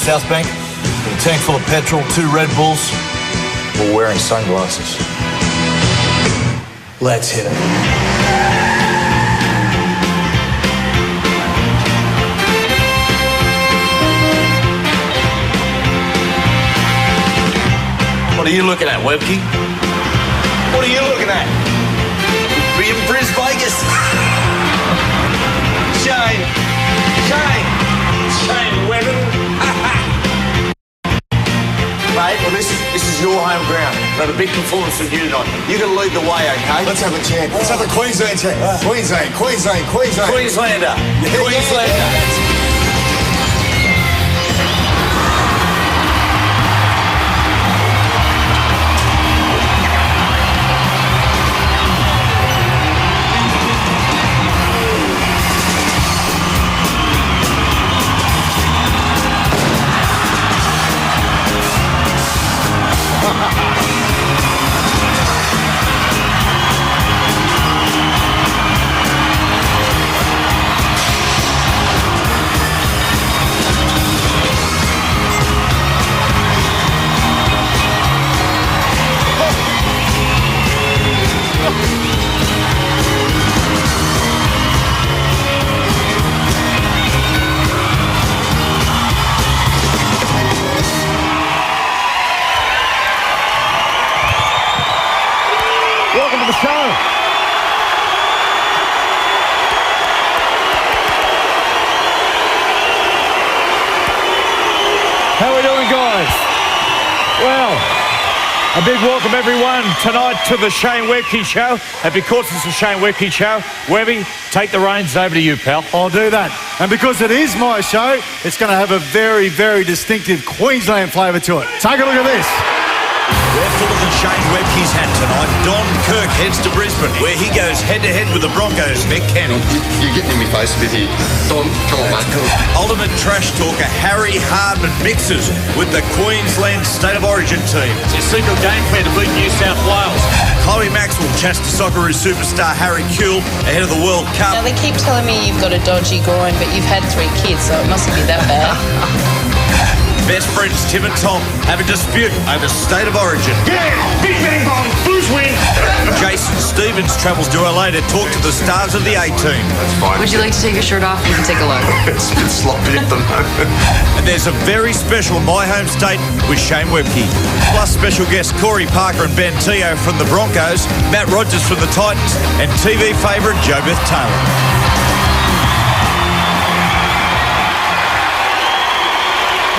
South Bank with a tank full of petrol, 2 Red Bulls, while wearing sunglasses. Let's hit it. What are you looking at, Webke? What are you looking at? Are you in Brisbane, Vegas? Shane Webber. Mate, well, this is your home ground. We've got a big performance from you tonight. You're going to lead the way, okay? Let's have a chant. Let's have a Queensland chant. Queensland. Queenslander. Queenslander. How are we doing, guys? Well, a big welcome, everyone, tonight to the Shane Webke Show. And because it's the Shane Webke Show, Webby, take the reins over to you, pal. I'll do that. And because it is my show, it's going to have a very, very distinctive Queensland flavour to it. Take a look at this. We're full of the Shane Webke's hat tonight. Don Kirk heads to Brisbane, where he goes head-to-head with the Broncos' Mick Kenny. You're getting in my face a bit here. Don, come on, mate. Ultimate trash talker Harry Hardman mixes with the Queensland State of Origin team. It's a secret game plan to beat New South Wales. Chloe Maxwell chats to Socceroo superstar Harry Kuehl ahead of the World Cup. Now, they keep telling me you've got a dodgy groin, but you've had 3 kids, so it mustn't be that bad. Best friends Tim and Tom have a dispute over State of Origin. Yeah! Big bang bomb! Blues win! Jason Stevens travels to LA to talk to the stars of the A-team. That's fine. Would you like to take your shirt off? You can take a look. It's a bit sloppy at the moment. And there's a very special My Home State with Shane Webke. Plus special guests Corey Parker and Ben Teo from the Broncos, Matt Rogers from the Titans, and TV favourite Jo Beth Taylor.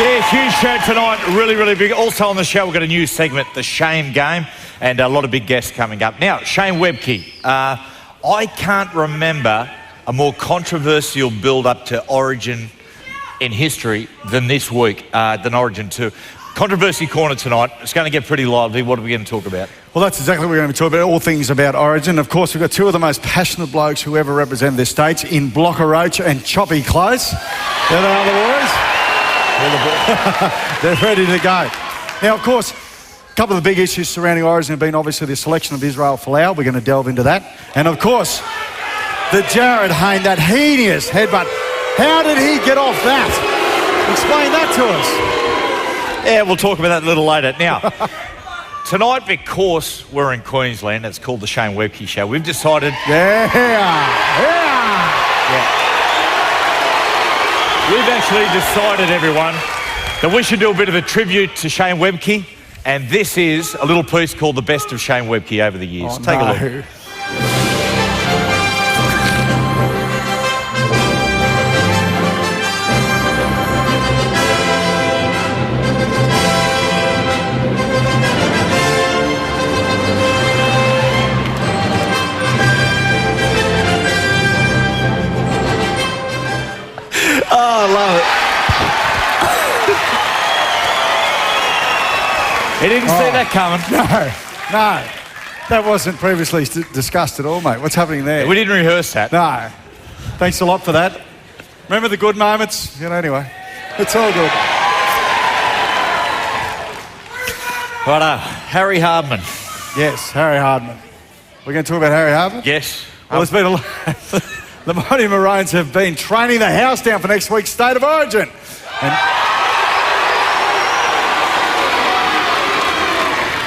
Yeah, huge show tonight, really, really big. Also on the show, we've got a new segment, The Shame Game, and a lot of big guests coming up. Now, Shane Webke, I can't remember a more controversial build-up to Origin in history than this week, than Origin 2. Controversy Corner tonight. It's going to get pretty lively. What are we going to talk about? Well, that's exactly what we're going to be talking about, all things about Origin. Of course, we've got 2 of the most passionate blokes who ever represent their states in Blocker Roach and Choppy Close. There they are, the boys. They're ready to go. Now, of course, a couple of the big issues surrounding Origin have been obviously the selection of Israel Folau. We're going to delve into that. And, of course, the Jared Hayne, that heinous headbutt. How did he get off that? Explain that to us. Yeah, we'll talk about that a little later. Now, tonight, because we're in Queensland, it's called the Shane Webke Show, we've decided... Yeah. We've actually decided, everyone, that we should do a bit of a tribute to Shane Webke, and this is a little piece called The Best of Shane Webke over the years. Take a look. Oh, I love it. He didn't see that coming. No. That wasn't previously discussed at all, mate. What's happening there? We didn't rehearse that. No. Thanks a lot for that. Remember the good moments? You know, anyway. It's all good. Righto, Harry Hardman. Yes, Harry Hardman. We're going to talk about Harry Hardman? Yes. Well, there's been a lot. The Mighty Maroons have been training the house down for next week's State of Origin. And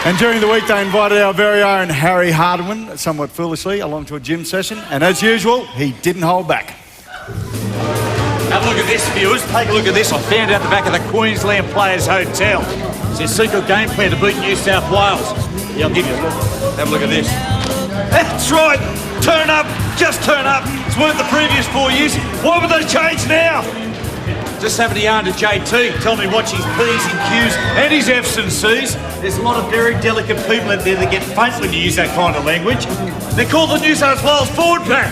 And during the week, they invited our very own Harry Hardwin, somewhat foolishly, along to a gym session. And as usual, he didn't hold back. Have a look at this, viewers. Take a look at this. I found out the back of the Queensland Players Hotel. It's their secret game plan to beat New South Wales. Yeah, I'll give you a look. Have a look at this. That's right. Turn up. Just turn up. It's worth the previous 4 years. Why would they change now? Just having a yarn to JT. Tell me what his P's and Q's and his F's and C's. There's a lot of very delicate people out there that get faint when you use that kind of language. They're called the New South Wales forward pack.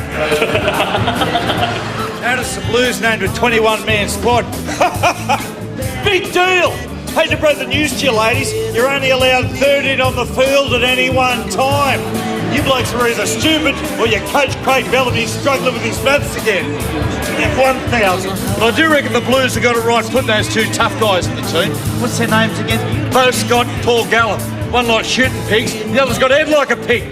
Notice the Blues named a 21-man squad. Big deal. Hate to break the news to you, ladies. You're only allowed 13 on the field at any one time. You blokes are either stupid or your coach Craig Bellamy's struggling with his maths again. 1,000. But I do reckon the Blues have got it right putting those two tough guys in the team. What's their names again? Bo Scott and Paul Gallen. One like shooting pigs, the other's got a head like a pig.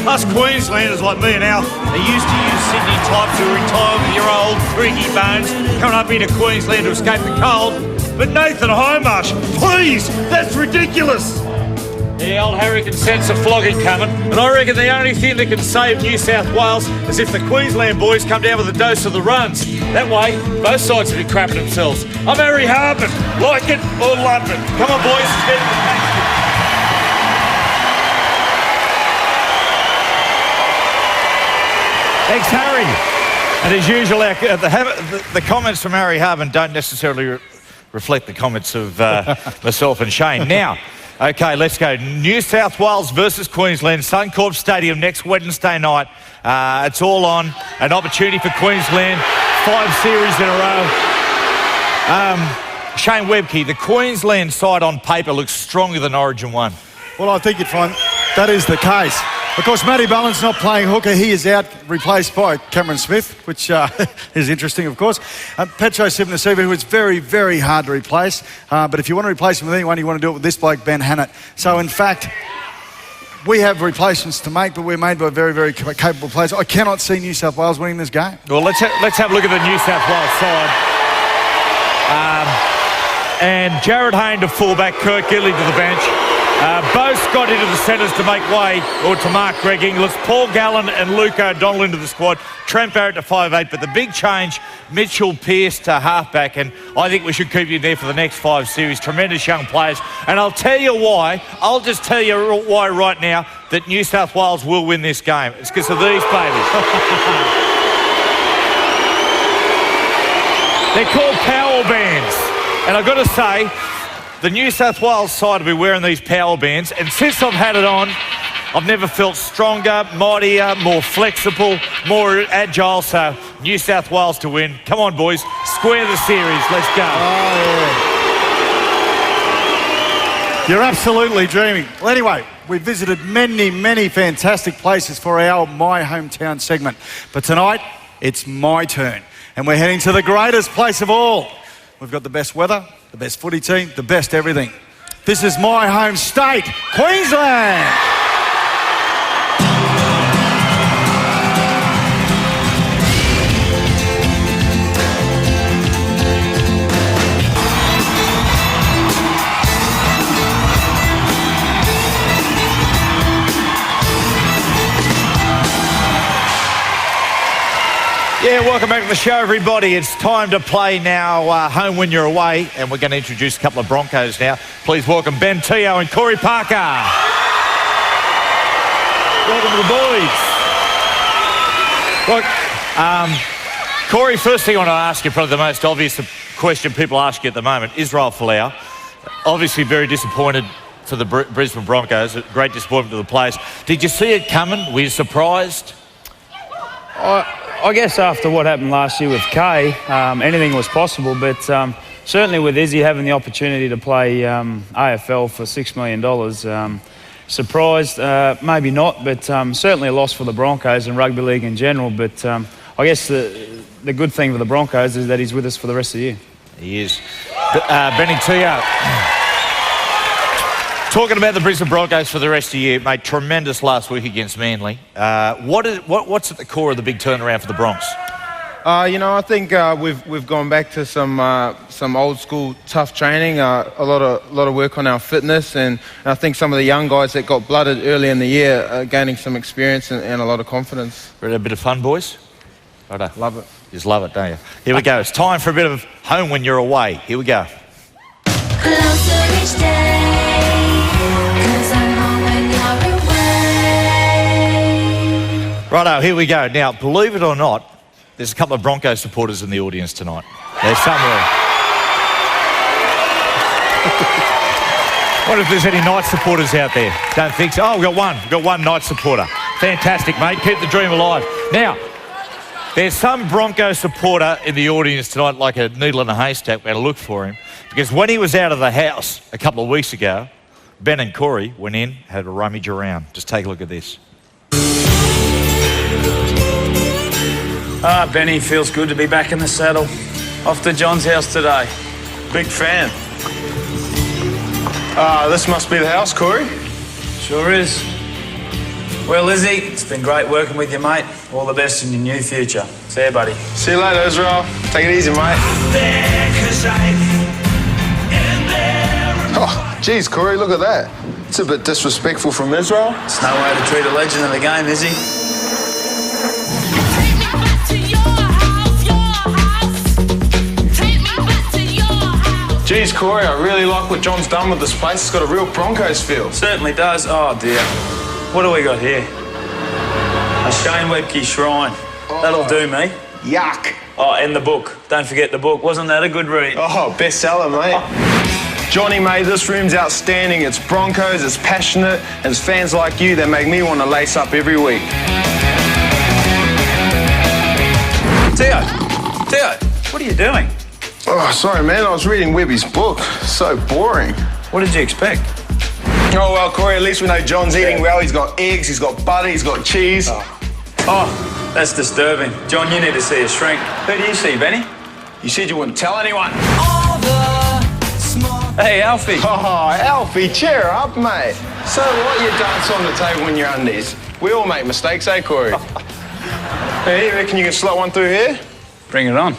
Us Queenslanders like me and Al are used to use Sydney types who retire with your old creaky bones coming up into Queensland to escape the cold. But Nathan Highmarsh, please, that's ridiculous. Yeah, old Harry can sense a flogging coming, and I reckon the only thing that can save New South Wales is if the Queensland boys come down with a dose of the runs. That way, both sides will be crapping themselves. I'm Harry Hardman. Like it or lump it. Come on, boys, let's get in the pack. Thanks, Harry. And as usual, the comments from Harry Hardman don't necessarily reflect the comments of myself and Shane. Now, okay, let's go. New South Wales versus Queensland, Suncorp Stadium next Wednesday night. It's all on. An opportunity for Queensland. 5 series in a row. Shane Webke, the Queensland side on paper looks stronger than Origin 1. Well, I think you'd find that is the case. Of course, Matty Ballin's not playing hooker. He is out, replaced by Cameron Smith, which is interesting, of course. Petro Civoniceva, who is very, very hard to replace. But if you want to replace him with anyone, you want to do it with this bloke, Ben Hannett. So, in fact, we have replacements to make, but we're made by very, very capable players. I cannot see New South Wales winning this game. Well, let's have a look at the New South Wales side. And Jared Hayne to fullback, Kirk Gilly to the bench. Bo Scott into the centres to make way, or to mark Greg Inglis. Paul Gallen and Luke O'Donnell into the squad. Trent Barrett to 5'8", but the big change, Mitchell Pearce to halfback, and I think we should keep you there for the next 5 series. Tremendous young players. And I'll tell you why. I'll just tell you why right now that New South Wales will win this game. It's because of these babies. They're called power bands. And I've got to say, the New South Wales side will be wearing these power bands, and since I've had it on, I've never felt stronger, mightier, more flexible, more agile. So New South Wales to win. Come on, boys, square the series. Let's go. Oh, yeah. You're absolutely dreaming. Well, anyway, we visited many, many fantastic places for our My Hometown segment. But tonight, it's my turn, and we're heading to the greatest place of all. We've got the best weather, the best footy team, the best everything. This is my home state, Queensland. Yeah, welcome back to the show, everybody. It's time to play now Home When You're Away, and we're going to introduce a couple of Broncos now. Please welcome Ben Teo and Corey Parker. Welcome to the boys. Look, Corey, first thing I want to ask you, probably the most obvious question people ask you at the moment, Israel Folau, obviously very disappointed for the Brisbane Broncos, a great disappointment to the players. Did you see it coming? Were you surprised? I guess after what happened last year with Kay, anything was possible, but certainly with Izzy having the opportunity to play AFL for $6 million, surprised, maybe not, but certainly a loss for the Broncos and rugby league in general. But I guess the good thing for the Broncos is that he's with us for the rest of the year. He is. Benny Teo. Talking about the Brisbane Broncos for the rest of the year, made tremendous last week against Manly. What's at the core of the big turnaround for the Bronx? I think we've gone back to some old school tough training, a lot of work on our fitness, and I think some of the young guys that got blooded early in the year are gaining some experience and a lot of confidence. Ready a bit of fun, boys? Righto. Love it. You just love it, don't you? Here we go. It's time for a bit of home when you're away. Here we go. Closer each day, 'cause I'm home when you're away. Righto, here we go. Now, believe it or not, there's a couple of Broncos supporters in the audience tonight. There's somewhere. What if there's any Knights supporters out there? Don't think so. Oh, we've got one. We've got one Knights supporter. Fantastic, mate. Keep the dream alive. Now, there's some Bronco supporter in the audience tonight, like a needle in a haystack. We're going to look for him. Because when he was out of the house a couple of weeks ago, Ben and Corey went in, had a rummage around. Just take a look at this. Benny, feels good to be back in the saddle. Off to John's house today. Big fan. This must be the house, Corey. Sure is. Well, Lizzie, it's been great working with you, mate. All the best in your new future. See you, buddy. See you later, Israel. Take it easy, mate. Oh, geez, Corey, look at that. It's a bit disrespectful from Israel. It's no way to treat a legend of the game, is he? Geez, Corey, I really like what John's done with this place. It's got a real Broncos feel. Certainly does. Oh, dear. What do we got here? A Shane Webke shrine. That'll do me. Yuck. Oh, and the book. Don't forget the book. Wasn't that a good read? Oh, bestseller, mate. Johnny, mate, this room's outstanding. It's Broncos, it's passionate, and it's fans like you that make me want to lace up every week. Theo, what are you doing? Oh, sorry, man. I was reading Webby's book. So boring. What did you expect? Oh, well, Corey, at least we know John's eating well. He's got eggs, he's got butter, he's got cheese. Oh, that's disturbing. John, you need to see a shrink. Who do you see, Benny? You said you wouldn't tell anyone. Hey, Alfie. Oh, Alfie, cheer up, mate. So what, you dance on the table in your undies? We all make mistakes, eh, Corey? Hey, you reckon you can slot one through here? Bring it on.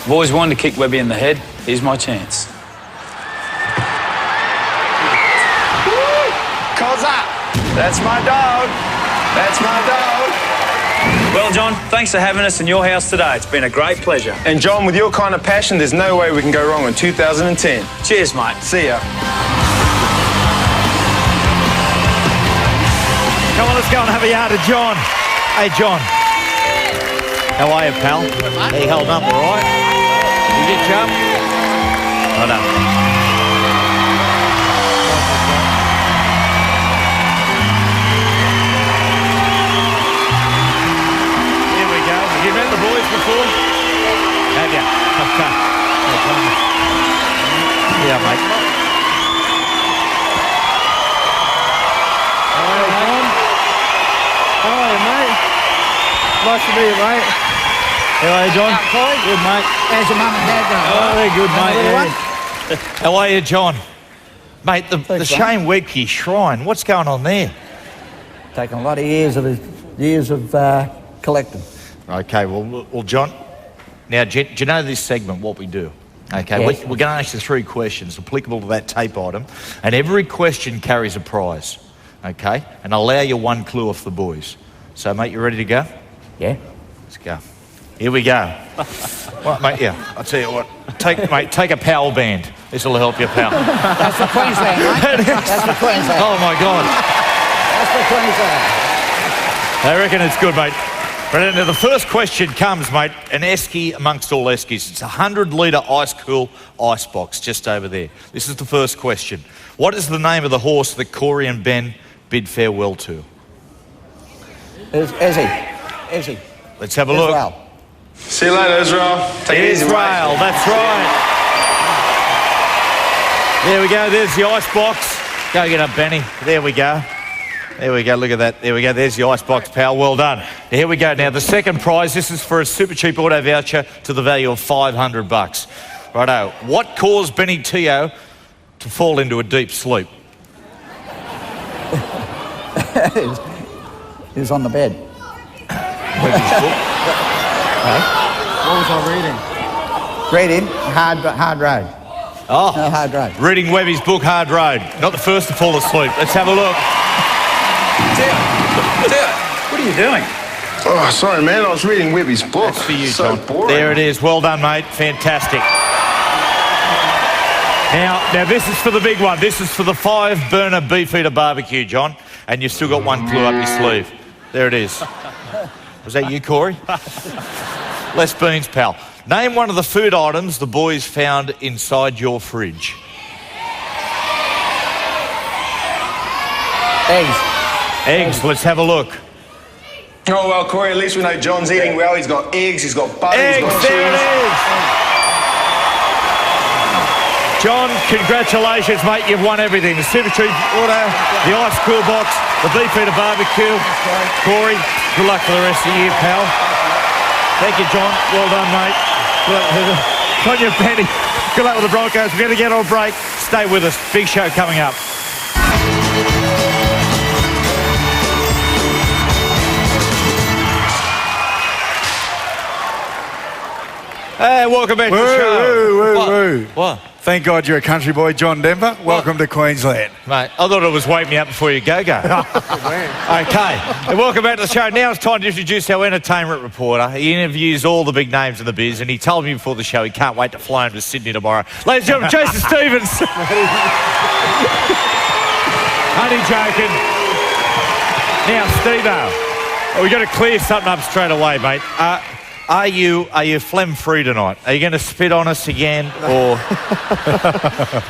I've always wanted to kick Webby in the head. Here's my chance. Cozza! That's my dog. That's my dog. Well, John, thanks for having us in your house today. It's been a great pleasure. And John, with your kind of passion, there's no way we can go wrong in 2010. Cheers, mate. See ya. Come on, let's go and have a yard of John. Hey, John. How are you, pal? Hey, holding up, all right? You get jump? I know. Here we go. Have you met the boys before? Have you? Okay. Yeah, mate. How are you, mate? Nice to meet you, mate. How are you, John? Good, mate. How's your mum and dad going? Oh, they're good, mate. Everyone? How are you, John? Mate, the Shane Webke shrine, what's going on there? Taking a lot of years of collecting. Okay, well, John, now, do you know this segment, what we do? Okay, Yes. we're going to ask you 3 questions applicable to that tape item, and every question carries a prize, okay? And I'll allow you 1 clue off the boys. So, mate, you ready to go? Yeah. Let's go. Here we go. Well, mate, yeah, I'll tell you what. Take a power band. This will help you, pal. That's for Queensland, mate. That's for Queensland. Oh, my God. That's for Queensland. I reckon it's good, mate. But now the first question comes, mate, an esky amongst all eskies. It's a 100-litre ice-cool ice box just over there. This is the first question. What is the name of the horse that Corey and Ben bid farewell to? Izzy. Let's have a look. Israel. See you later, Israel. Take it easy, mate. Israel, that's right. There we go, there's the ice box. Go get up, Benny. There we go. There we go, look at that. There we go, there's the icebox, pal. Well done. Here we go. Now, the second prize, this is for a super cheap auto voucher to the value of $500. Righto. What caused Benny Teo to fall into a deep sleep? He was on the bed. Webby's book. What was I reading? Reading Hard Road. Oh, No, Hard Road. reading Webby's book, Hard Road. Not the first to fall asleep. Let's have a look. What are you doing? Oh, sorry, man. I was reading Webby's book. That's for you, so John. boring. There it is. Well done, mate. Fantastic. Now this is for the big one. This is for the 5-burner beef-eater barbecue, John. And you've still got one clue up your sleeve. There it is. Was that you, Corey? Less beans, pal. Name one of the food items the boys found inside your fridge. Eggs. Let's have a look. Oh, well, Corey, at least we know John's eating well. He's got eggs, he's got butter, Eggs, he's got there it cheese. is. John, congratulations, mate. You've won everything. The Super Treat order, the ice cool box, the beef-eater barbecue. Corey, good luck for the rest of the year, pal. Thank you, John. Well done, mate. Good luck. Tonya Penny, good luck with the Broncos. We're going to get on a break. Stay with us. Big show coming up. Hey, welcome back to the show. What? Thank God you're a country boy, John Denver. Welcome to Queensland. Mate, I thought it was wake me up before you go. Okay. And welcome back to the show. Now it's time to introduce our entertainment reporter. He interviews all the big names in the biz, and he told me before the show he can't wait to fly home to Sydney tomorrow. Ladies and gentlemen, Jason Stevens. Only joking. Now, Steve-o, we've got to clear something up straight away, mate. Are you phlegm-free tonight? Are you going to spit on us again, or...?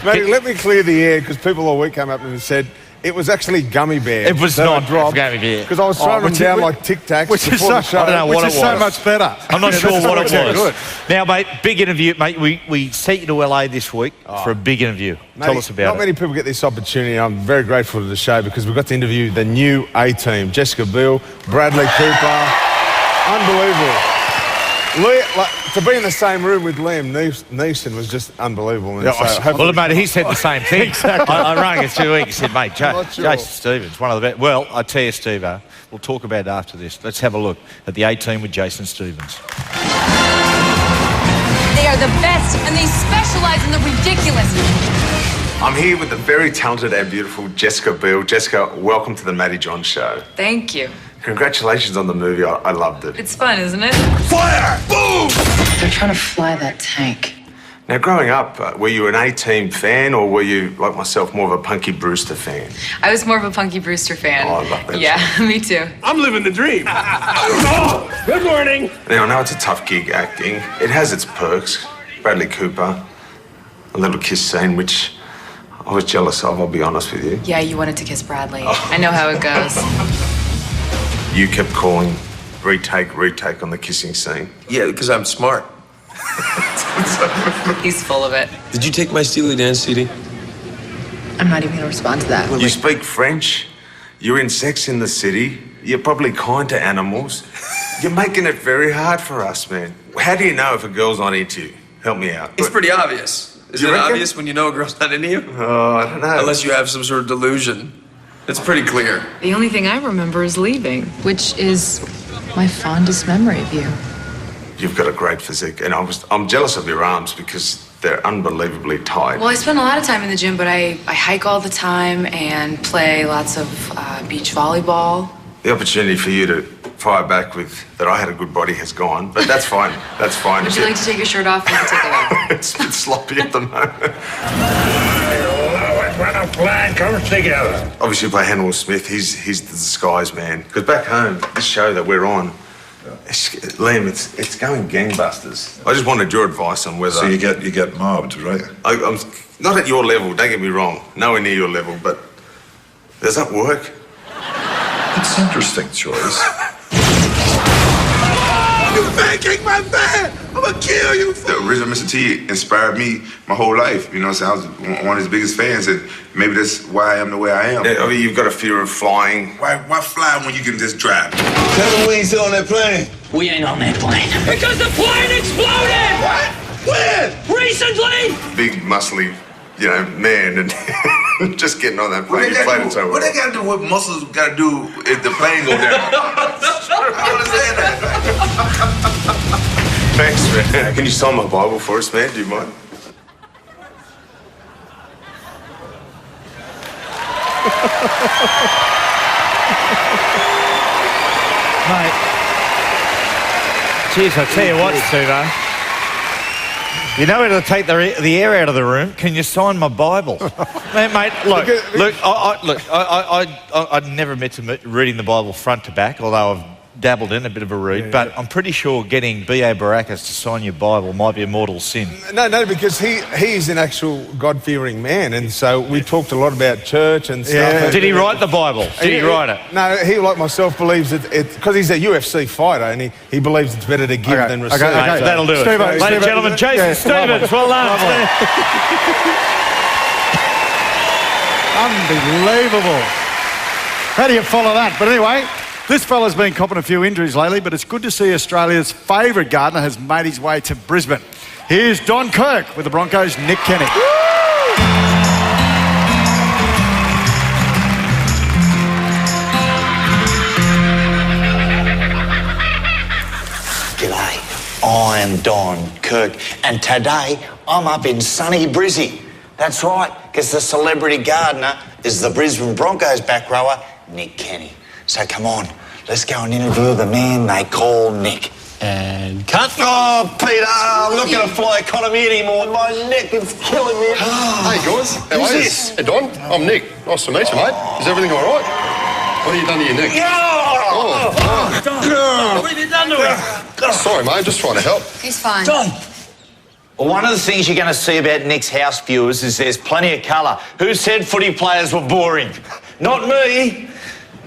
Matty, let me clear the air, because people all week came up and said it was actually gummy bears. It was that not I dropped, gummy bear. because I was throwing them down like Tic Tacs which is before the show. I don't know what it was. so much better. I'm not sure what it was. Good. Now, mate, big interview, mate. We sent you to LA this week for a big interview. Matty, Tell us about not it. many people get this opportunity. I'm very grateful to the show because we got to interview the new A-team, Jessica Biel, Bradley Cooper. Unbelievable. To be in the same room with Liam Neeson was just unbelievable. And Well, mate, he said the same thing. Exactly. I rang him 2 weeks. He said, mate, not sure. Jason Stevens, one of the best. Well, I tell you, Steve-o, we'll talk about it after this. Let's have a look at the A-team with Jason Stevens. They are the best, and they specialize in the ridiculous. I'm here with the very talented and beautiful Jessica Biel. Jessica, welcome to the Matty John Show. Thank you. Congratulations on the movie. I loved it. It's fun, isn't it? Fire! Boom! They're trying to fly that tank. Now, growing up, were you an A-team fan or were you, like myself, more of a Punky Brewster fan? I was more of a Punky Brewster fan. Oh, I love that Yeah, me too. I'm living the dream. Oh, good morning. Now, I know it's a tough gig acting. It has its perks. Bradley Cooper, a little kiss scene, which I was jealous of, I'll be honest with you. Yeah, you wanted to kiss Bradley. I know how it goes. You kept calling retake on the kissing scene. Yeah, because I'm smart. He's full of it. Did you take my Steely Dan CD? I'm not even gonna respond to that. You speak French, you're in Sex in the City, you're probably kind to animals. You're making it very hard for us, man. How do you know if a girl's not into you? Help me out. It's pretty obvious. Is You it reckon? obvious when you know a girl's not into you? Oh, I don't know. Unless you have some sort of delusion. It's pretty clear. The only thing I remember is leaving, which is my fondest memory of you. You've got a great physique, and I'm jealous of your arms because they're unbelievably tight. Well, I spend a lot of time in the gym, but I hike all the time and play lots of beach volleyball. The opportunity for you to fire back with that I had a good body has gone, but that's fine. That's fine. Would you like to take your shirt off and take a look? It's a bit sloppy at the moment. Run a plan, come together. Obviously, you play Hannibal Smith. He's the disguise man. Because back home, this show that we're on, Liam, it's going gangbusters. I just wanted your advice on whether. So you get mobbed, right? I'm not at your level. Don't get me wrong. Nowhere near your level, but does that work? It's interesting choice. You faking my man! I'm gonna kill you. The original Mr. T inspired me my whole life. You know, so I was one of his biggest fans, and maybe that's why I am the way I am. I mean, you've got a fear of flying. Why fly when you can just drive? Tell them we ain't still on that plane. We ain't on that plane. Because the plane exploded! What? When? Recently! Big, muscly, man, and Just getting on that plane. You played it so well. What they got to do? What muscles got to do if the plane go down? I understand that. Thanks, man. Can you sign my Bible for us, man? Do you mind? Mate. Jeez, I tell you what, Steve-o. You know how to take the air out of the room? Can you sign my Bible? mate, look, I never admit to reading the Bible front to back, although I've dabbled in a bit of a read, but I'm pretty sure getting B.A. Baracus to sign your Bible might be a mortal sin. No, because he's an actual God-fearing man, and so we talked a lot about church and stuff. Yeah. Did he write the Bible? Did he write it? No, he, like myself, believes that because he's a UFC fighter, and he believes it's better to give than receive. Okay. That'll do it. Ladies and gentlemen, Jason Stevens, well done. Unbelievable. How do you follow that? But anyway, this fella's been copping a few injuries lately, but it's good to see Australia's favourite gardener has made his way to Brisbane. Here's Don Kirk with the Broncos' Nick Kenny. G'day, I'm Don Kirk, and today I'm up in sunny Brizzy. That's right, because the celebrity gardener is the Brisbane Broncos back rower, Nick Kenny. So come on, let's go and interview the man they call Nick. And cut. Oh, Peter, I'm not going to fly economy anymore. My neck is killing me. Hey, guys. How are you? Hey, Don. I'm Nick. Nice to meet you, mate. Is everything all right? What have you done to your neck? What have you done to it? Sorry, mate. I'm just trying to help. He's fine. Don. Well, one of the things you're going to see about Nick's house viewers is there's plenty of colour. Who said footy players were boring? Not me.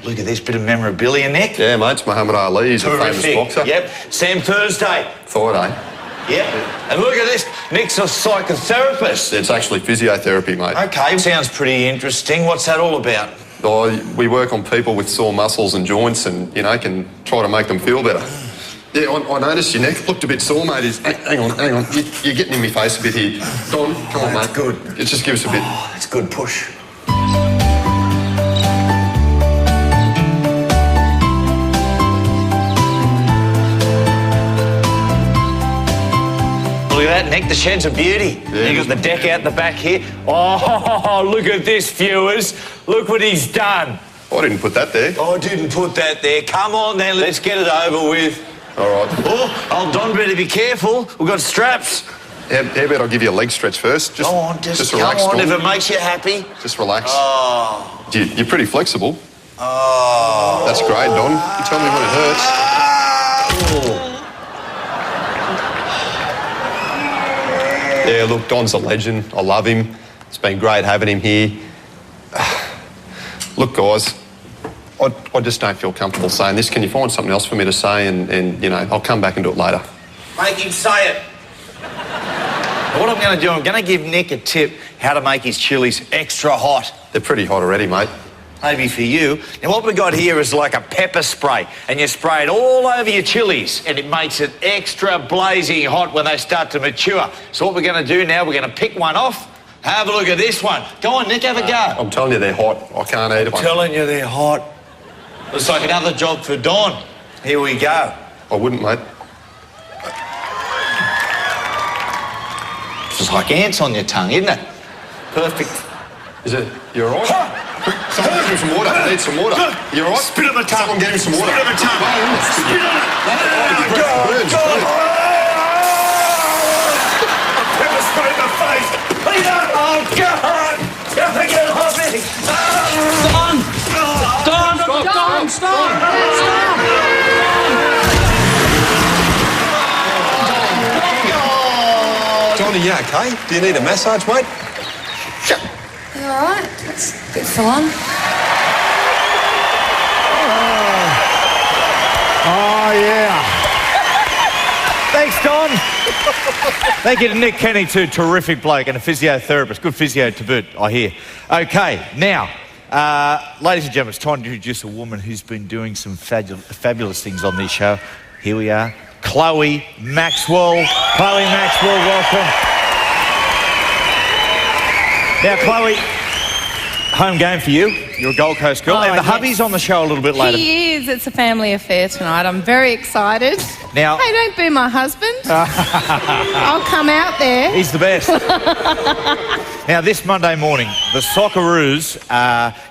Look at this bit of memorabilia, Nick. Yeah, mate, it's Muhammad Ali. He's a famous boxer. Yep. Sam Thursday. Friday. Yep. And look at this. Nick's a psychotherapist. It's actually physiotherapy, mate. Okay, sounds pretty interesting. What's that all about? Oh, we work on people with sore muscles and joints and, can try to make them feel better. Yeah, I noticed your neck looked a bit sore, mate. Hang on. You're getting in my face a bit here. Don, come on, mate. That's good. Just give us a bit. Oh, that's good. Push. Look at that, Nick. The shed's a beauty. Yeah, You got the deck out the back here. Oh, look at this, viewers. Look what he's done. I didn't put that there. I didn't put that there. Come on, then. Let's get it over with. All right. Oh, old Don better be careful. We've got straps. How about I give you a leg stretch first? Go on, just relax, come on, Don. if it makes you happy. Just relax. Oh. You're pretty flexible. Oh. That's great, Don. You tell me when it hurts. Oh. Yeah, look, Don's a legend. I love him. It's been great having him here. Look, guys, I just don't feel comfortable saying this. Can you find something else for me to say and I'll come back and do it later. Make him say it. What I'm going to do, I'm going to give Nick a tip how to make his chilies extra hot. They're pretty hot already, mate. Maybe for you. Now, what we got here is like a pepper spray, and you spray it all over your chilies, and it makes it extra blazing hot when they start to mature. So what we're going to do now, we're going to pick one off. Have a look at this one. Go on, Nick, have a go. I'm telling you, they're hot. I can't eat it. I'm telling you, they're hot. Looks like another job for Don. Here we go. I wouldn't, mate. It's like ants on your tongue, isn't it? Perfect. Is it? You all right? Someone get him some water. I need some water. You all right? Spit on the tongue. Someone get him some water. Spit on the tongue. Spit on it. Burns. A pepper spray in the face. Peter! Oh, God! Get off me! Stop! Don, are you okay? Do you need a massage, mate? You all right? That's a bit full on. Oh, yeah. Thanks, Don. Thank you to Nick Kenny, too. Terrific bloke and a physiotherapist. Good physio to boot, I hear. Okay, now, ladies and gentlemen, it's time to introduce a woman who's been doing some fabulous things on this show. Here we are, Chloe Maxwell. Chloe Maxwell, welcome. Now, Chloe, Home game for you. You're a Gold Coast girl. Oh, and the yes. hubby's on the show a little bit later. He is. It's a family affair tonight. I'm very excited. Now- Hey, don't boo my husband. I'll come out there. He's the best. Now, this Monday morning, the Socceroos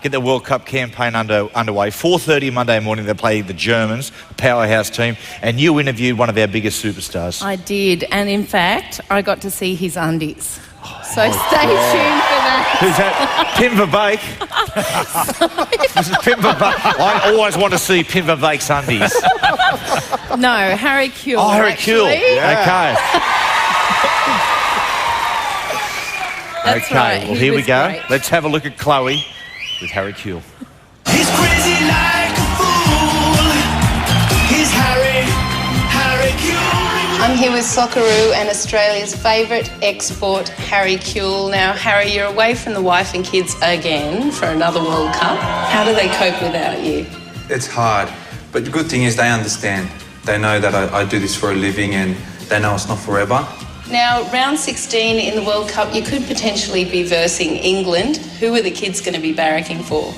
get their World Cup campaign underway. 4:30 Monday morning, they play the Germans, the powerhouse team, and you interviewed one of our biggest superstars. I did. And in fact, I got to see his undies. So stay tuned for that. Who's that? Pim Verbeek? This is Pim Verbeek. I always want to see Pim Verbeek's undies. No, Harry Kuehl. Oh, Harry Kuehl. actually. Okay. That's okay, right, well, he here we was go. great. Let's have a look at Chloe with Harry Kuehl. He's crazy like a fool. He's Harry Kuehl. I'm here with Socceroo and Australia's favourite export, Harry Kuehl. Now, Harry, you're away from the wife and kids again for another World Cup. How do they cope without you? It's hard, but the good thing is they understand. They know that I do this for a living and they know it's not forever. Now, round 16 in the World Cup, you could potentially be versing England. Who are the kids going to be barracking for?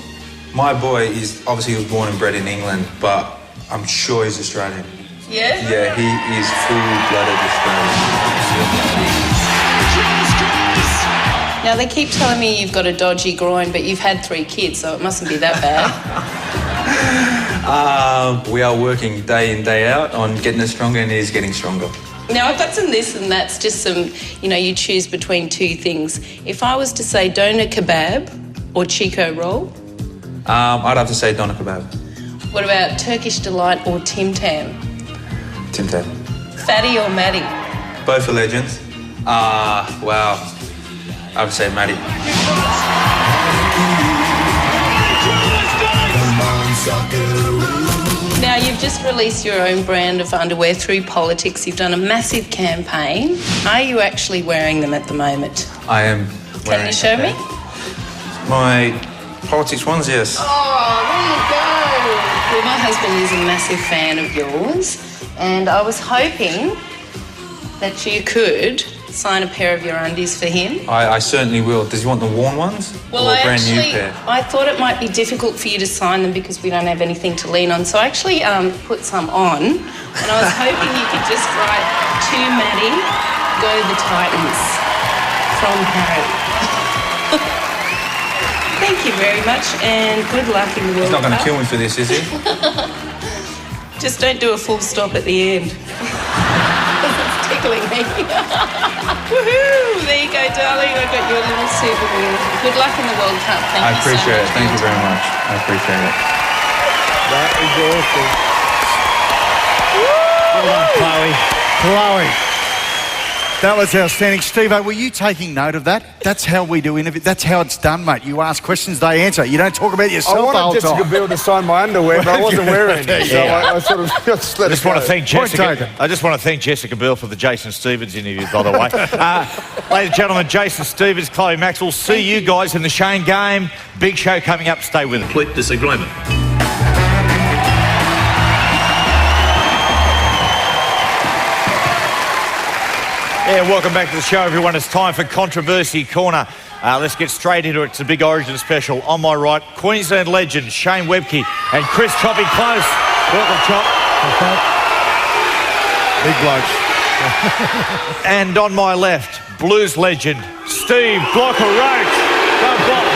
My boy is obviously he was born and bred in England, but I'm sure he's Australian. Yeah? Yeah, he is full-blooded Australian. Now, they keep telling me you've got a dodgy groin, but you've had 3 kids, so it mustn't be that bad. We are working day in, day out on getting it stronger, and it is getting stronger. Now, I've got some this and that's, just some, you choose between 2 things. If I was to say doner kebab or Chico roll, I'd have to say doner kebab. what about Turkish delight or Tim Tam? Tim Tam. Fatty or Matty? Both are legends. Wow. I would say Matty. Now, you've just released your own brand of underwear through politics. You've done a massive campaign. Are you actually wearing them at the moment? I am wearing... Can you show me? My politics ones, yes. Oh, there you go. Well, my husband is a massive fan of yours, and I was hoping that you could sign a pair of your undies for him. I certainly will. Does he want the worn ones? Well, or a brand new pair? I thought it might be difficult for you to sign them because we don't have anything to lean on. So I actually put some on, and I was hoping you could just write to Matty, go the Titans, from Harry. Thank you very much, and good luck in the World He's not going to Cup. kill me for this, is he? Just don't do a full stop at the end. It's tickling me. Woohoo! There you go, darling. I got you a little souvenir. Good luck in the World Cup. Thank I you appreciate so it. much. Thank you very much. I appreciate it. That is awesome. Well done, Chloe. Chloe. That was outstanding. Steve-O, were you taking note of that? That's how we do interviews. That's how it's done, mate. You ask questions, they answer. You don't talk about yourself I the whole wanted Jessica time. Biel to sign my underwear, but I wasn't wearing it. So I sort of just let I just it want go. to thank Point Jessica. taken. I just want to thank Jessica Biel for the Jason Stevens interview, by the way. Ladies and gentlemen, Jason Stevens, Chloe Maxwell. See you guys in the Shane game. Big show coming up. Stay with us. Complete disagreement. Yeah, welcome back to the show, everyone. It's time for Controversy Corner. Let's get straight into it. It's a big Origin special. On my right, Queensland legend Shane Webke and Chris Choppy Close. Welcome, Chop. Big blokes. And on my left, Blues legend Steve Blocker Roach. Go Block.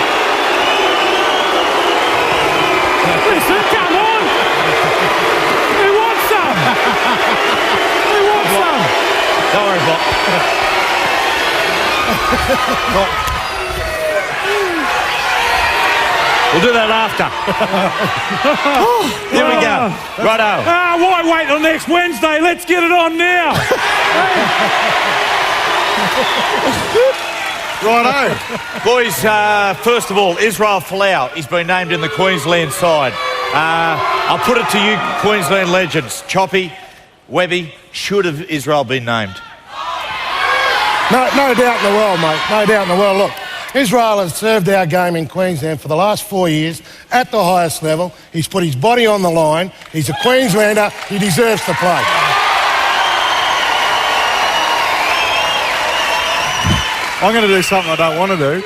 Listen, come on! Who wants some? Who wants some? Don't worry, Block. We'll do that after. Here we go. Righto. Why wait till next Wednesday? Let's get it on now. Righto. Boys, first of all, Israel Folau. He's been named in the Queensland side. I'll put it to you, Queensland legends. Choppy, Webby, should have Israel been named? No doubt in the world, mate. No doubt in the world. Look, Israel has served our game in Queensland for the last 4 years at the highest level. He's put his body on the line. He's a Queenslander. He deserves to play. I'm going to do something I don't want to do.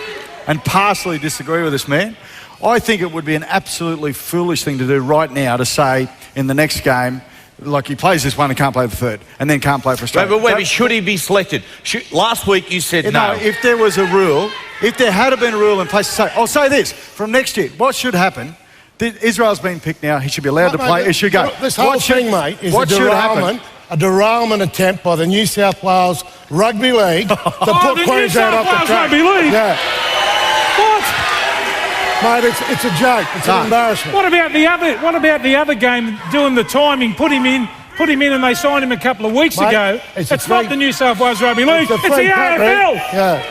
and partially disagree with this man. I think it would be an absolutely foolish thing to do right now to say in the next game, like he plays this one and can't play the third, and then can't play for Australia. But Webby, should he be selected? Last week you said no. If there was a rule, if there had been a rule in place to say, I'll say this, from next year, what should happen? Israel's been picked now, he should be allowed to play, he should go. This whole thing, mate, is a derailment attempt by the New South Wales Rugby League to put Queensland off the track. Rugby League? Yeah. What? Mate, it's a joke. It's an embarrassment. What about the other game, doing the timing, put him in and they signed him a couple of weeks ago? It's not the New South Wales Rugby League, it's the AFL. Yeah.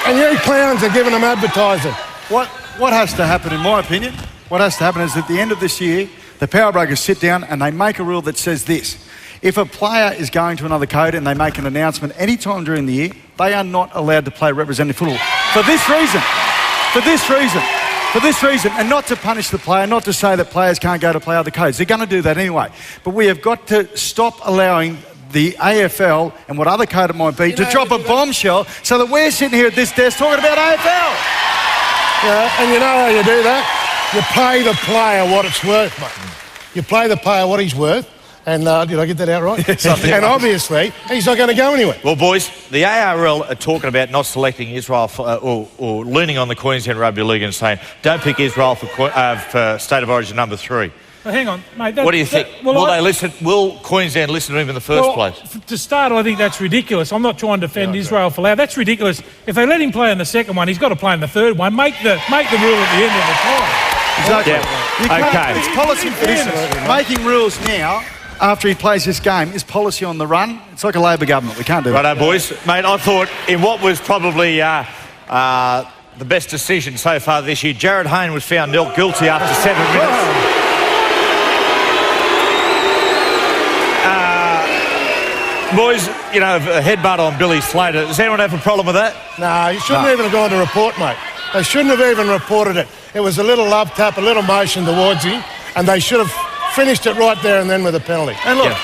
And you clowns are giving them advertising. What has to happen, in my opinion, what has to happen is at the end of this year, the power brokers sit down and they make a rule that says this. If a player is going to another code and they make an announcement any time during the year, they are not allowed to play representative football. For this reason, and not to punish the player, not to say that players can't go to play other codes. They're going to do that anyway. But we have got to stop allowing the AFL and what other code it might be to drop a bombshell so that we're sitting here at this desk talking about AFL. Yeah, and you know how you do that? You pay the player what it's worth, mate. You pay the player what he's worth. And did I get that out right? And obviously, he's not going to go anywhere. Well, boys, the ARL are talking about not selecting Israel or leaning on the Queensland Rugby League and saying, don't pick Israel for State of Origin number 3. Well, hang on, mate. What do you think? Will Queensland listen to him in the first place? To start, I think that's ridiculous. I'm not trying to defend Israel for loud. That's ridiculous. If they let him play in the second one, he's got to play in the third one. Make the rule at the end of the time. Exactly. Okay. It's policy. Making rules now after he plays this game is policy on the run. It's like a Labor government. We can't do that. Righto, boys. Mate, I thought in what was probably the best decision so far this year, Jared Hayne was found guilty after 7 minutes. Boys, you know, a headbutt on Billy Slater. Does anyone have a problem with that? No, you shouldn't even have gone to report, mate. They shouldn't have even reported it. It was a little love tap, a little motion towards him, and they should have finished it right there and then with a penalty. And look,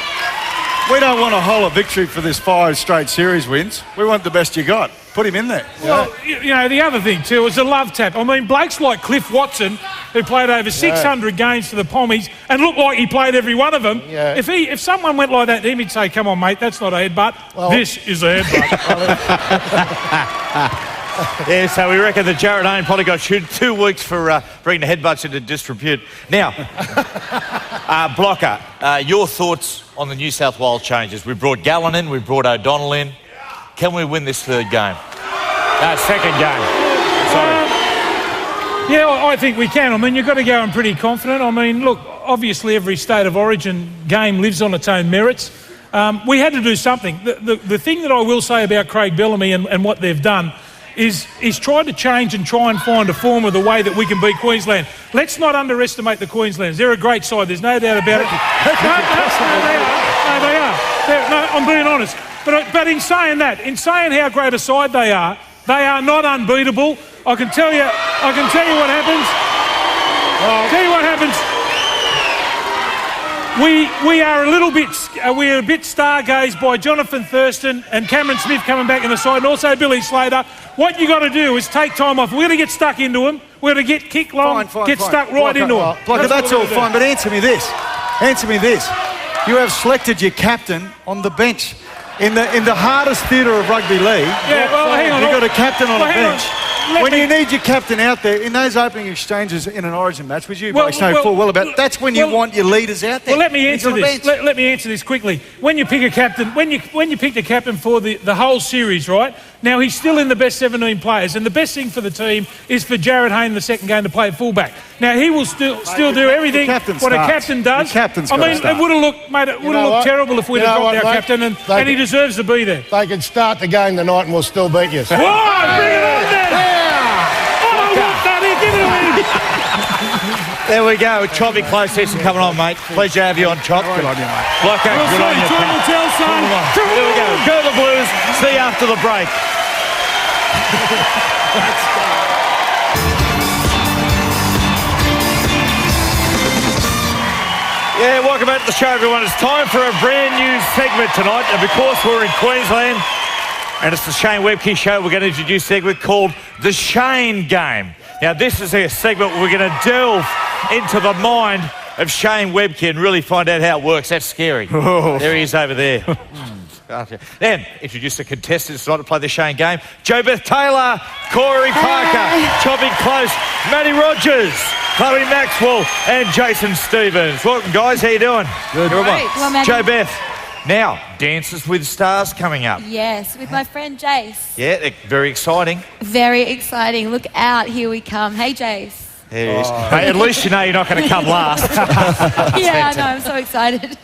we don't want a whole victory for this 5 straight series wins. We want the best you got. Put him in there. Well, you know, the other thing too is a love tap. I mean, blokes like Cliff Watson, who played over 600 games for the Pommies and looked like he played every one of them. Yeah. If someone went like that to him, he'd say, come on, mate, that's not a headbutt. Well, this is a headbutt. Yeah, so we reckon that Jared Hayne probably got 2 weeks for bringing the headbutts into disrepute. Now, Blocker, your thoughts on the New South Wales changes? We brought Gallen in, we brought O'Donnell in. Can we win this third game? Second game. Sorry. Yeah, I think we can. I mean, you've got to go in pretty confident. I mean, look, obviously every State of Origin game lives on its own merits. We had to do something. The thing that I will say about Craig Bellamy and what they've done is tried to change and try and find a form of the way that we can beat Queensland. Let's not underestimate the Queenslanders. They're a great side. There's no doubt about it. No, they are. No, I'm being honest. But in saying that, in saying how great a side they are not unbeatable. I can tell you what happens. Tell you what happens. We are a bit stargazed by Jonathan Thurston and Cameron Smith coming back in the side, and also Billy Slater. What you got to do is take time off. We're going to get stuck into them. We're going to get kicked long, stuck right into them. Blocker, that's all fine, but answer me this. You have selected your captain on the bench. In the hardest theatre of rugby league, hang on. You've got a captain on a bench. When you need your captain out there, in those opening exchanges in an Origin match, which you blokes know full well about, that's when you want your leaders out there. Well, let me answer this. Let me answer this quickly. When you pick a captain, when you pick the captain for the whole series, right? Now, he's still in the best 17 players, and the best thing for the team is for Jared Hayne in the second game to play at fullback. Now, he will still do everything what a captain does. I mean, it would have looked, mate, it would have looked terrible if we'd have dropped our captain, and he deserves to be there. They can start the game tonight and we'll still beat you. Whoa, bring it on then! There we go. Choppy close session coming on, mate. Pleasure to have you on, Chop. Good on you, mate. Blocker, good on you. There we go. Go the Blues. See you after the break. Yeah, welcome back to the show, everyone. It's time for a brand new segment tonight. And because we're in Queensland, And it's the Shane Webke Show. We're going to introduce a segment called The Shane Game. Now, this is a segment where we're going to delve into the mind of Shane Webke and really find out how it works. That's scary. Oh. There he is over there. Then, introduce the contestants tonight to play the Shane Game. Jo Beth Taylor, Corey Parker, Choppy Close, Matty Rogers, Chloe Maxwell and Jason Stevens. Welcome, guys. How you doing? Good. Great. Well, Matty. Jo Beth, now, Dances with Stars coming up. Yes, with my friend Jace. Yeah, they're very exciting. Very exciting. Look out, here we come. Hey, Jace. There he is. Hey, at least you know you're not going to come last. Yeah, I know. I'm so excited.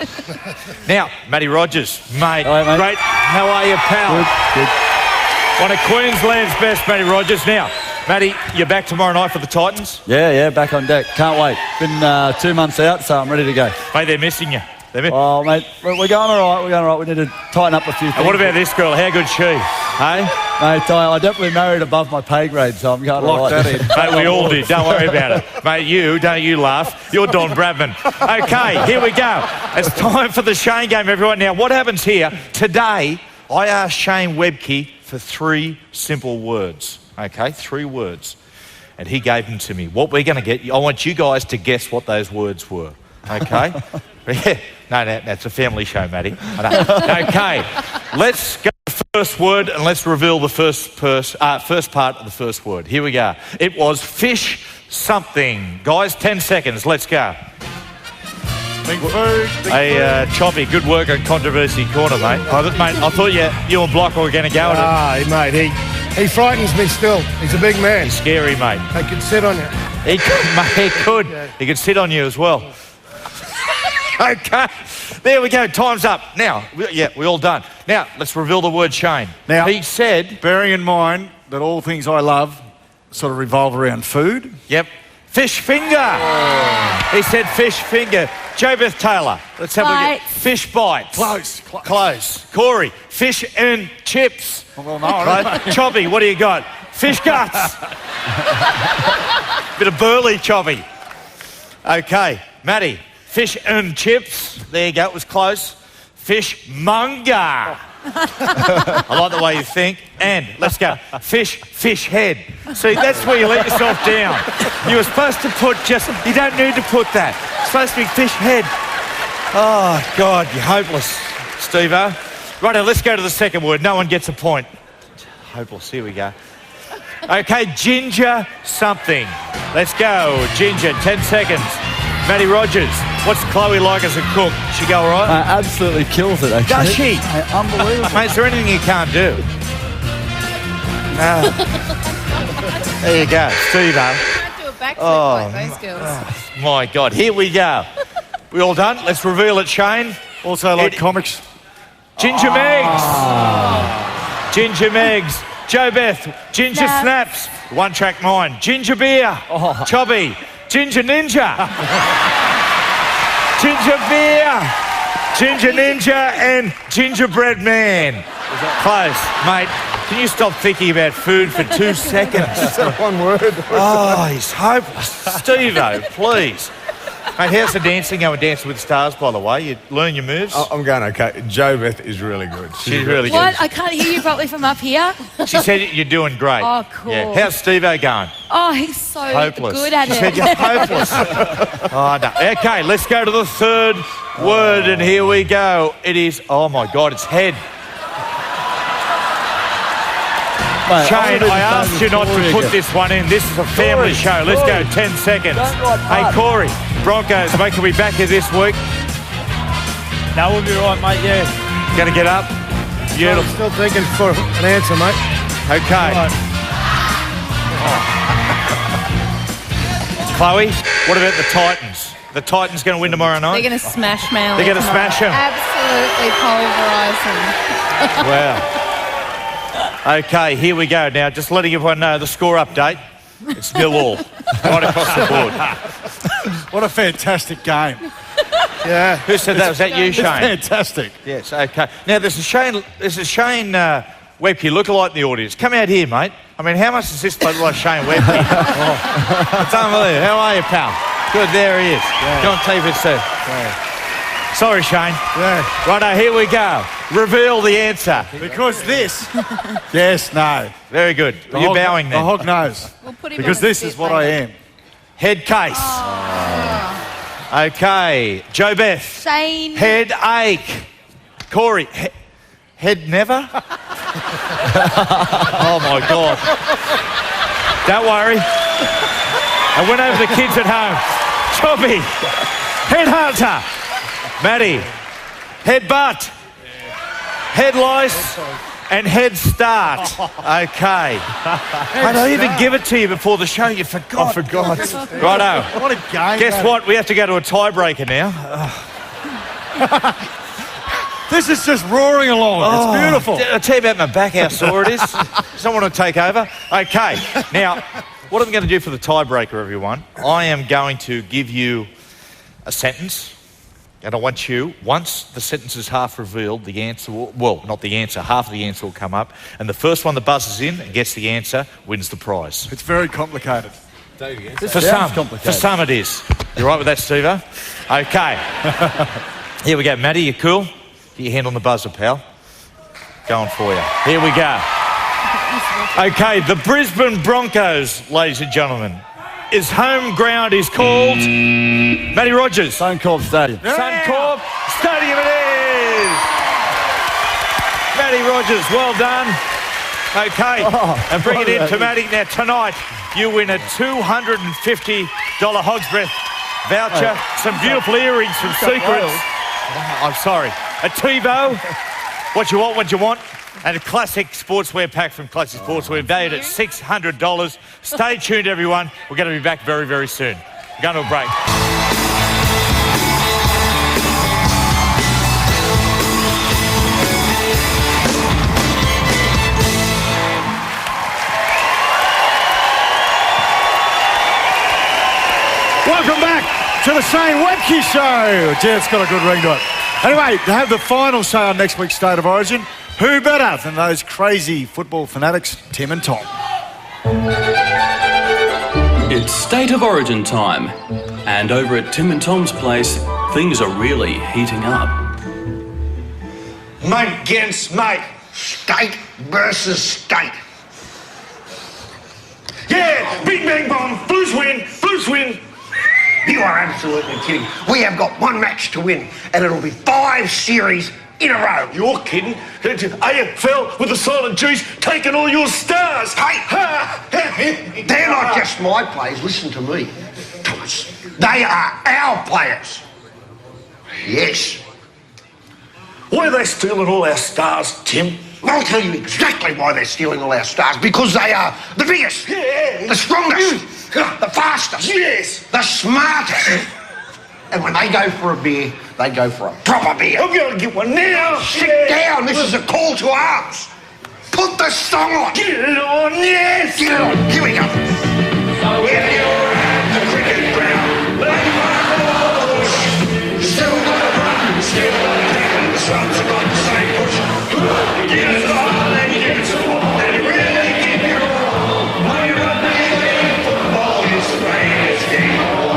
Now, Matty Rogers, mate. All right, mate. Great. How are you, pal? Good. One of Queensland's best, Matty Rogers. Now, Matty, you're back tomorrow night for the Titans? Yeah, back on deck. Can't wait. Been 2 months out, so I'm ready to go. Mate, they're missing you. Oh, mate, we're going all right. We need to tighten up a few things. And what about this girl? How good's she? Hey? Mate, I definitely married above my pay grade, so I'm going all right. Lock that in. Mate, we all did. Don't worry about it. Mate, don't you laugh. You're Don Bradman. Okay, here we go. It's time for the Shane Game, everyone. Now, what happens here? Today, I asked Shane Webke for 3 simple words. Okay, 3 words. And he gave them to me. What we're going to get, I want you guys to guess what those words were. Okay? Yeah. No, that's a family show, Matty. Okay, let's go to the first word and let's reveal the first part of the first word. Here we go. It was fish something. Guys, 10 seconds. Let's go. Big food. Hey, Choppy, good work on Controversy Corner, mate. I thought you and Block were going to go at it. Mate, he frightens me still. He's a big man. He's scary, mate. He could sit on you. He could. He could sit on you as well. Okay, there we go. Time's up. Now, we're all done. Now, let's reveal the word Shane. Now, he said, bearing in mind that all things I love sort of revolve around food. Yep. Fish finger. Oh. He said fish finger. Jo Beth Taylor, let's have a look. Fish bites. Close. Corey, fish and chips. Well, no. Choppy, what do you got? Fish guts. Bit of burley, Choppy. Okay, Matty. Fish and chips. There you go, it was close. Fish monger. I like the way you think. And let's go. Fish head. See, that's where you let yourself down. You were supposed to put you don't need to put that. It's supposed to be fish head. Oh, God, you're hopeless, Steve-O. Righto, let's go to the second word. No one gets a point. Hopeless, here we go. Okay, ginger something. Let's go, ginger, 10 seconds. Matty Rogers, what's Chloe like as a cook? She go all right? Absolutely kills it, actually. Does she? Unbelievable. Mate, is there anything you can't do? No. There you go, Steve-O. Can't do a backflip like those girls. Oh, my God, here we go. We all done? Let's reveal it, Shane. Also like comics. Ginger Megs. Ginger Megs. Jo Beth, ginger snaps. One track mind. Ginger beer. Chubby. Ginger Ninja. Ginger beer. Ginger Ninja and gingerbread man. Close, mate. Can you stop thinking about food for 2 seconds? Is that one word? Oh, he's hopeless. Steve-O, please. Mate, how's the dancing going? Dancing with Stars, by the way? You learn your moves? I'm going okay. Jo Beth is really good. She's really good. What? I can't hear you properly from up here. She said you're doing great. Oh, cool. Yeah. How's Steve-O going? Oh, he's so Hopeless. good at She it. said you're hopeless. Oh, no. Okay, let's go to the third word, and here we go. It is, oh my God, it's head. Mate, Shane, I asked you not to put this one in. This is a family show. Let's go, 10 seconds. Hey, Corey, Broncos, mate, can we back you this week? No, we'll be right, mate, yeah. Going to get up? Beautiful. I'm still thinking for an answer, mate. Okay. Chloe, what about the Titans? The Titans going to win tomorrow night? They're going to smash Manly. They're going to smash them. Absolutely pulverise them. Wow. Okay, here we go. Now, just letting everyone know the score update. It's 0-all, right across the board. What a fantastic game. Yeah. Who said that? Was that you, Shane? Fantastic. Yes, okay. Now, there's a Shane Webke lookalike in the audience. Come out here, mate. I mean, how much does this look like Shane Webke? It's unbelievable. How are you, pal? Good, there he is. Go on TVC. Sorry, Shane. Yeah. Righto, here we go. reveal the answer. Because this... Yes, no. Very good. You're bowing The then. hog knows. We'll put him Because on the this is spit what I later. am. Head case. Okay. Joe Beth. Shane. Headache. Corey. Head never? Oh, my God. Don't worry. I went over the kids at home. Choppy. Headhunter. Matty. Headbutt. Head lice. And head start. Okay. I don't even give it to you before the show. You forgot. I forgot. Righto. What a game. Guess what? We have to go to a tiebreaker now. This is just roaring along. It's beautiful. I'll tell you about my back, how sore it is. Someone want to take over? Okay. Now, what I'm going to do for the tiebreaker, everyone, I am going to give you a sentence. And I want you, once the sentence is half revealed, the answer will... Well, not the answer. Half of the answer will come up. And the first one that buzzes in and gets the answer wins the prize. It's very complicated. For some it is. You right with that, Steve-o? Okay. Here we go. Matty, you cool? Get your hand on the buzzer, pal. Going for you. Here we go. Okay, the Brisbane Broncos, ladies and gentlemen. His home ground is called... Matty Rogers. Suncorp Stadium. Suncorp Stadium it is! Matty Rogers, well done. Okay, and bring it in to Matty. Now, tonight, you win a $250 Hog's Breath voucher, some beautiful earrings from Secrets. I'm sorry. A TiVo, what you want, and a classic sportswear pack from Classic Sportswear, valued at $600. Stay tuned, everyone. We're going to be back very, very soon. We're going to a break. Welcome back to the Shane Webke Show. Gee, it's got a good ring to it. Anyway, to have the final say on next week's State of Origin, who better than those crazy football fanatics, Tim and Tom? It's State of Origin time. And over at Tim and Tom's place, things are really heating up. Mate against mate. State versus state. Yeah, big bang bomb. Blues win. Blues win. You are absolutely kidding. We have got one match to win, and it'll be 5 series in a row. You're kidding. AFL with the silent juice taking all your stars. Hey, they're not just my players. Listen to me, Thomas. They are our players. Yes. Why are they stealing all our stars, Tim? I'll tell you exactly why they're stealing all our stars. Because they are the biggest, the strongest, the fastest, the smartest. And when they go for a beer, they go for a proper beer. I'm going to get one now. Sit down. This is a call to arms. Put the song on. Get it on, yes. Get it on. Here we go. So if you're at the cricket ground, like Mark Walsh, still got to run, still got to take it. The Swans have got the same push. Get it on and get it on. And really give your all. When you're running, football is the greatest game of all.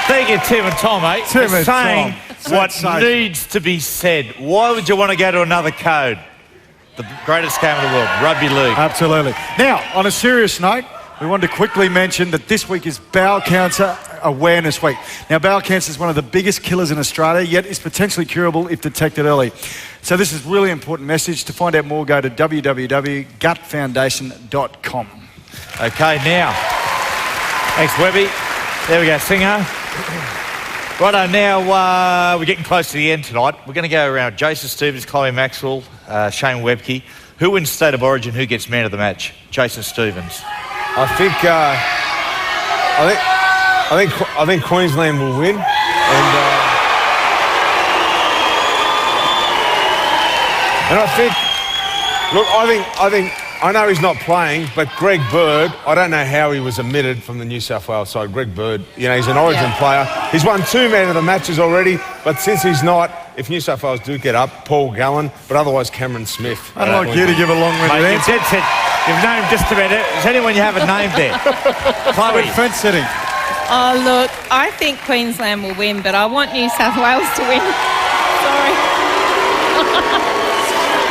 Thank you, Tim and Tom, mate, Tim for and saying Tom. what Sensational. needs to be said. Why would you want to go to another code? The greatest game in the world, rugby league. Absolutely. Now, on a serious note, we wanted to quickly mention that this week is Bowel Cancer Awareness Week. Now, bowel cancer is one of the biggest killers in Australia, yet is potentially curable if detected early. So this is a really important message. To find out more, go to www.gutfoundation.com. Okay, now, thanks, Webby. There we go, Singer. Righto, now we're getting close to the end tonight. We're going to go around Jason Stevens, Chloe Maxwell, Shane Webke. Who wins State of Origin? Who gets man of the match? Jason Stevens. I think Queensland will win, and I think I know he's not playing, but Greg Bird, I don't know how he was omitted from the New South Wales side. Greg Bird, you know, he's an Origin player. He's won 2 man of the matches already, but since he's not, if New South Wales do get up, Paul Gallen, but otherwise Cameron Smith. I'd like you to give a long-winded answer. You've named just about it. Is anyone you haven't named there? Chloe. Fence sitting. Oh, look, I think Queensland will win, but I want New South Wales to win. Sorry.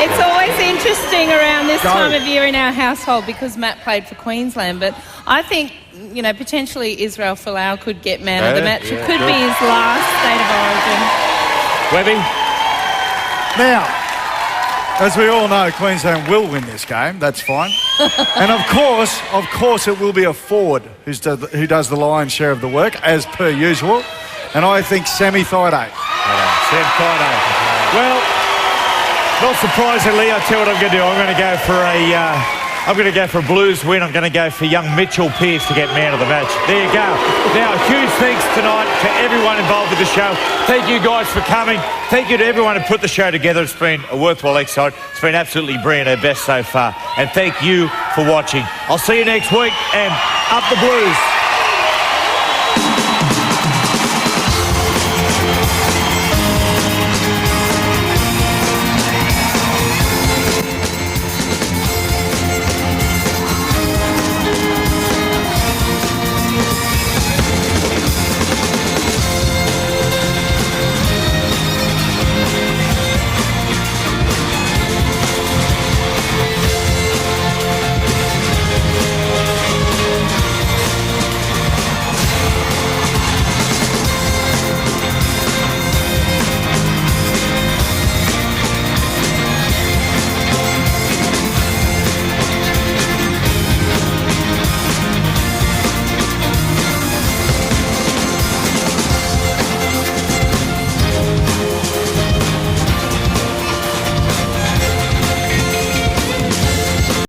It's always interesting around this time of year in our household because Matt played for Queensland, but I think, you know, potentially Israel Folau could get man of the match. It could be his last State of Origin. Webby? Now, as we all know, Queensland will win this game. That's fine. And of course, it will be a forward who does the lion's share of the work, as per usual. And I think Sammy Thaiday. Sam Thaiday. Well, not surprisingly, I'll tell you what I'm going to do. I'm going to go for a Blues win. I'm going to go for young Mitchell Pearce to get man of the match. There you go. Now, huge thanks tonight to everyone involved with the show. Thank you guys for coming. Thank you to everyone who put the show together. It's been a worthwhile exercise. It's been absolutely brilliant, our best so far. And thank you for watching. I'll see you next week, and up the Blues.